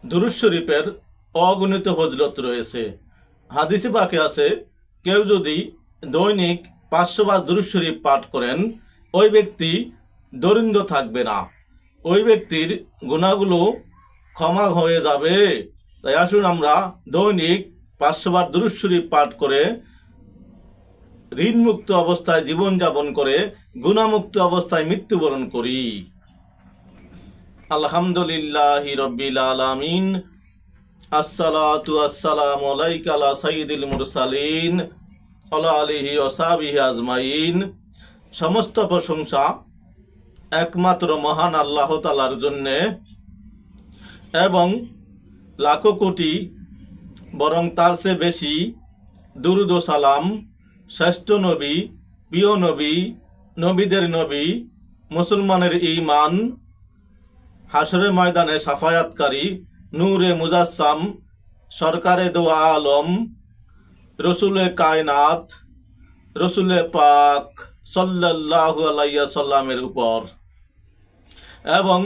দুরূদ শরীফের অগণিত ফজিলত রয়েছে। হাদিসে পাকে আছে, কেউ যদি দৈনিক 500 বার দুরূদ শরীফ পাঠ করেন, ওই ব্যক্তি দরিদ্র থাকবে না, ওই ব্যক্তির গুনাহগুলো ক্ষমা হয়ে যাবে। তাই আসুন আমরা দৈনিক 500 বার দুরূদ শরীফ পাঠ করে ঋণমুক্ত অবস্থায় জীবনযাপন করে গুনাহমুক্ত অবস্থায় মৃত্যুবরণ করি। আলহামদুলিল্লাহি রাব্বিল আলামিন। আসসালাতু আসসালামু আলাইকা আলা সাইয়্যিদিল মুরসালিন ওয়া আলিহি ওয়া সাহবিহি আজমাইন। সমস্ত প্রশংসা একমাত্র মহান আল্লাহ তাআলার জন্য, এবং লাখো কোটি বরং তার চেয়ে বেশি দুরূদ ও সালাম শ্রেষ্ঠ নবী, প্রিয় নবী, নবীদের নবী, মুসলমানের ঈমান, হাসরের ময়দানে সাফায়াতকারী, নূরে মুজাসসাম, সরকারে দো আলম, রসুলে কায়নাত, রসুলে পাক সাল্লাল্লাহু আলাইহি সাল্লামের উপর এবং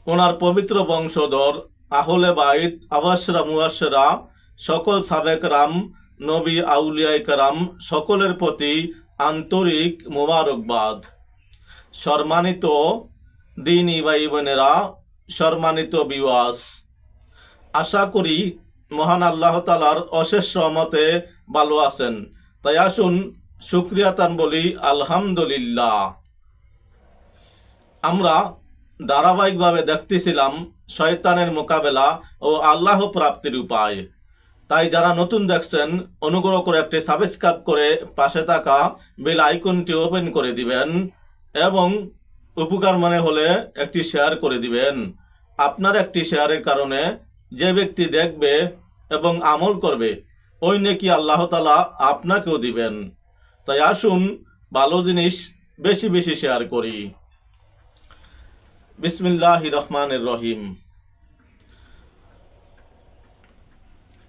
ওনার পবিত্র বংশধর আহলে বাইত, আবাসরা মুয়াশশারা, সকল সাবেক রাম, নবী, আউলিয়ায়ে কেরাম সকলের প্রতি আন্তরিক মোবারকবাদ। সম্মানিত দ্বীনী ভাই বোনেরা, সম্মানিত ভিউয়ার্স, আশা করি মহান আল্লাহ তাআলার অশেষ রহমতে ভালো আছেন। তাই আসুন শুকরিয়াতান বলি আলহামদুলিল্লাহ। আমরা ধারাবাহিকভাবে দেখতেছিলাম শয়তানের মোকাবেলা ও আল্লাহ প্রাপ্তির উপায়। তাই যারা নতুন দেখছেন, অনুগ্রহ করে একটি সাবস্ক্রাইব করে পাশে থাকা বেল আইকনটি ওপেন করে দিবেন এবং উপকার মনে হলে একটি শেয়ার করে দিবেন। আপনার একটি শেয়ারের কারণে যে ব্যক্তি দেখবে এবং আমল করবে, ওই নেকি আল্লাহ তাআলা আপনাকেও দিবেন। তাই আসুন ভালো জিনিস বেশি বেশি শেয়ার করি। বিসমিল্লাহির রহমানির রহিম।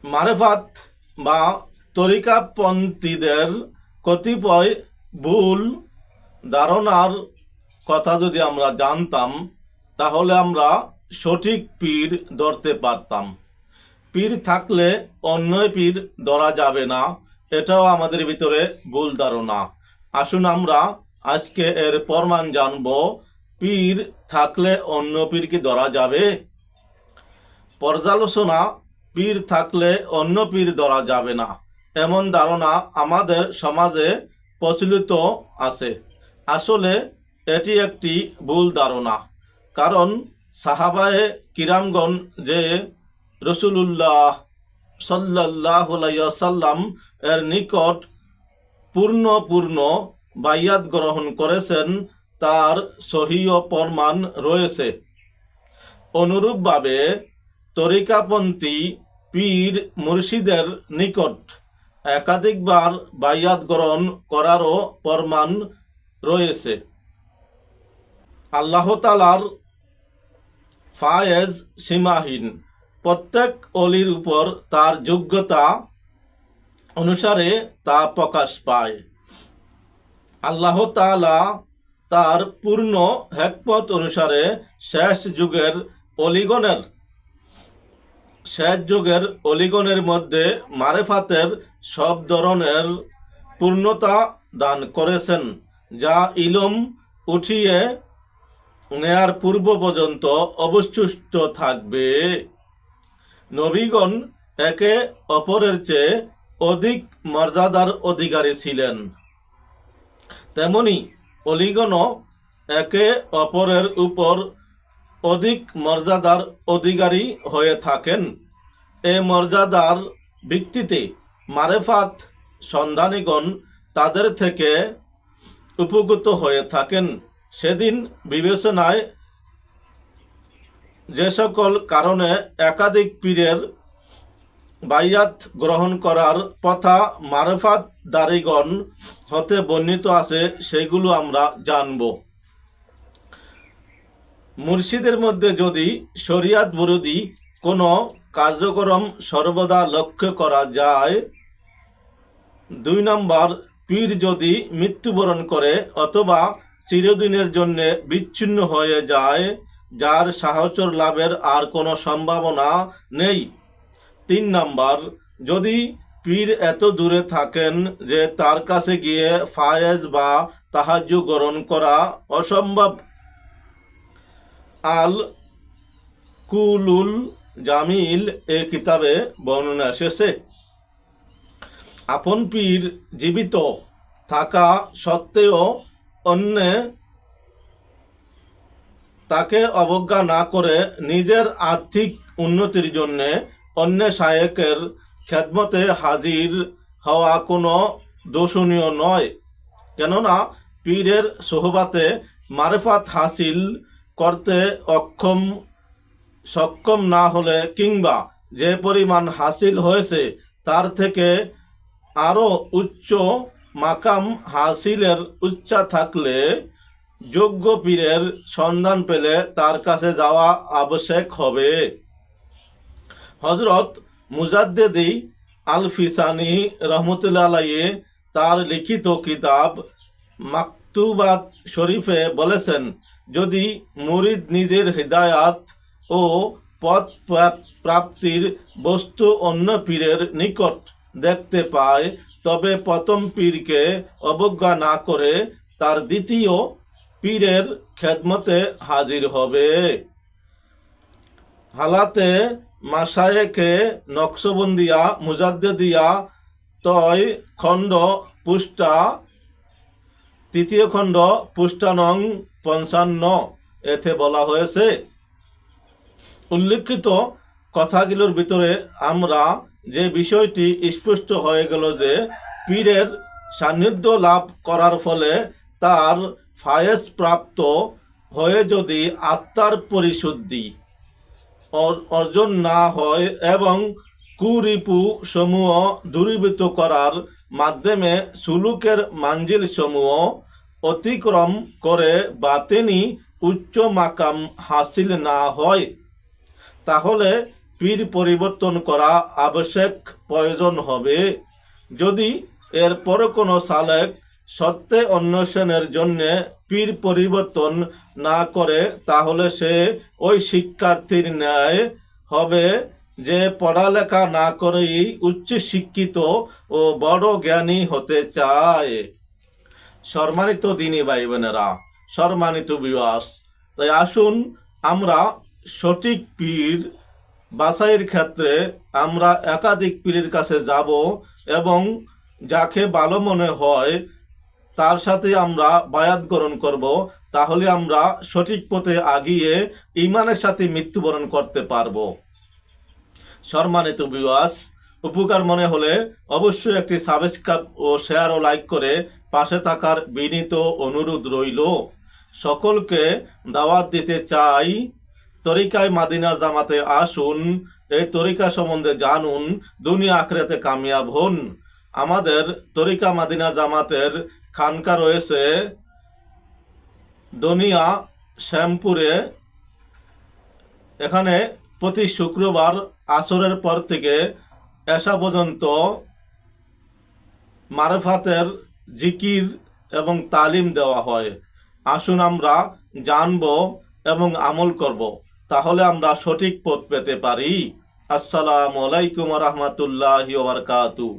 মারেফাত বা তরিকাপন্থীদের কতিপয় ভুল ধারণার কথা যদি আমরা জানতাম, তাহলে আমরা সঠিক পীর ধরতে পারতাম। পীর থাকলে অন্য পীর ধরা যাবে না, এটাও আমাদের ভিতরে ভুল ধারণা। আসুন আমরা আজকে এর প্রমাণ জানব। পীর থাকলে অন্য পীর কি ধরা যাবে? পর্যালোচনা: পীর থাকলে অন্য পীর ধরা যাবে না, এমন ধারণা আমাদের সমাজে প্রচলিত আছে। আসলে এটি একটি ভুল ধারণা। কারণ সাহাবায়ে কিরামগণ যে রাসূলুল্লাহ সাল্লাল্লাহু আলাইহি ওয়াসাল্লাম এর নিকট পূর্ণ বাইয়াত গ্রহণ করেছেন, তার সহিহ প্রমাণ রয়েছে। অনুরূপভাবে তরিকাপন্থী পীর মুর্শিদের নিকট একাধিকবার বাইয়াত গ্রহণ করারও প্রমাণ রয়েছে। আল্লাহ তাআলার ফায়েজ সীমাহীন। প্রত্যেক অলির উপর তার যোগ্যতা অনুসারে তা প্রকাশ পায়। আল্লাহ তাআলা তার পূর্ণ হিকমত অনুসারে শেষ যুগের অলিগণের মধ্যে মারেফাতের সব ধরনের পূর্ণতা দান করেছেন, যা ইলম উঠিয়ে নেয়ার পূর্ব পর্যন্ত অবশিষ্ট থাকবে। নবীগণ একে অপরের চেয়ে অধিক মর্যাদার অধিকারী ছিলেন, তেমনি অলিগণও একে অপরের উপর অধিক মর্যাদার অধিকারী হয়ে থাকেন। এ মর্যাদার ভিত্তিতে মারেফাত সন্ধানীগণ তাদের থেকে উপকৃত হয়ে থাকেন। সেদিন বিবেচনায় যে সকল কারণে একাধিক পীরের বাইয়াত গ্রহণ করার কথা মারেফাতদারীগণ হতে বর্ণিত আছে, সেগুলো আমরা জানব। মুর্শিদের মধ্যে যদি শরিয়াত বিরোধী কোনো কার্যক্রম সর্বদা লক্ষ্য করা যায়, 2 নম্বর, পীর যদি মৃত্যুবরণ করে অথবা চিরদিনের জন্য বিচ্ছিন্ন হয়ে যায়, যার সাহায্য লাভের আর কোনো সম্ভাবনা নেই। 3 নাম্বার, যদি পীর এত দূরে থাকেন যে তার কাছে গিয়ে ফায়েজ বা তাহাজ্জুদ গ্রহণ করা অসম্ভব। আল কুলুল জামিল এ কিতাবে বর্ণনা এসেছে। আপন পীর জীবিত থাকা সত্ত্বেও অন্য তাকে অবজ্ঞা না করে নিজের আর্থিক উন্নতির জন্য অন্য শায়েকের খেদমতে হাজির হওয়া কোনো দোষণীয় নয়। কেননা পীরের সোহবাতে মারেফাত হাসিল করতে সক্ষম না হলে কিংবা যে পরিমাণ হাসিল হয়েছে তার থেকে আরও উচ্চ মাকাম হাসিলের ইচ্ছা থাকলে যোগ্য পীরের সন্ধান পেলে তার কাছে যাওয়া আবশ্যক হবে। হযরত মুজাদ্দেদি আল ফিসানি রহমতুল্লাহ আলাইহি তার লিখিত কিতাব মাকতুবাত শরীফে বলেছেন, যদি মুরিদ নিজের হিদায়াত ও পথ প্রাপ্তির বস্তু অন্য পীরের নিকট দেখতে পায় তবে প্রথম পীরকে অবজ্ঞা না করে তার দ্বিতীয় পীরের খেদমতে হাজির হবে। হালাতে মাসায়েকে নকশবন্দিয়া মুজাদ্দেদিয়া তয় খণ্ড পৃষ্ঠা 3 খণ্ড পৃষ্ঠা নং 55 এতে বলা হয়েছে। উল্লিখিত কথাগুলোর ভিতরে আমরা যে বিষয়টি স্পষ্ট হয়ে গেল যে পীরের সান্নিধ্য লাভ করার ফলে তার ফায়েজ প্রাপ্ত হয়ে যদি আত্মার পরিশুদ্ধি অর্জন না হয় এবং কুরিপু সমূহ দূরীভূত করার মাধ্যমে সুলুকের মানজিল সমূহ অতিক্রম করে বাতেনি উচ্চ মাকাম হাসিল না হয় তাহলে পীর পরিবর্তন করা আবশ্যক প্রয়োজন হবে। যদি এরপর কোনো সালেক সত্যে অন্বেষণের জন্য পীর পরিবর্তন না করে তাহলে সে ওই শিক্ষার্থীর ন্যায় হবে যে পড়ালেখা না করেই উচ্চ শিক্ষিত ও বড় জ্ঞানী হতে চায়। সম্মানিত দিনী ভাই বোনেরা, সম্মানিত ভিউয়ার্স, তাই আসুন আমরা সঠিক পীর বাছাইয়ের ক্ষেত্রে আমরা একাধিক পীরের কাছে যাব এবং যাকে ভালো মনে হয় তার সাথে আমরা বায়াত গ্রহণ করব, তাহলে আমরা সঠিক পথে আগিয়ে ঈমানের সাথে মৃত্যুবরণ করতে পারব। সম্মানিত ভিউয়ার্স, উপকার মনে হলে অবশ্যই একটি সাবস্ক্রাইব ও শেয়ার ও লাইক করে পাশে থাকার বিনীত অনুরোধ রইল। সকলকে দাওয়াত দিতে চাই, তরিকায় মাদিনার জামাতে আসুন, এই তরিকা সম্বন্ধে জানুন, দুনিয়া আখিরাতে কামিয়াব হন। আমাদের তরিকা মাদিনার জামাতের খানকা রয়েছে দনিয়া শ্যামপুরে। এখানে প্রতি শুক্রবার আসরের পর থেকে এশা পর্যন্ত মারেফাতের জিকির এবং তালিম দেওয়া হয়। আসুন আমরা জানব এবং আমল করব, তাহলে আমরা সঠিক পথ পেতে পারি। আসসালামু আলাইকুম ওয়া রাহমাতুল্লাহি ওয়া বারাকাতুহু।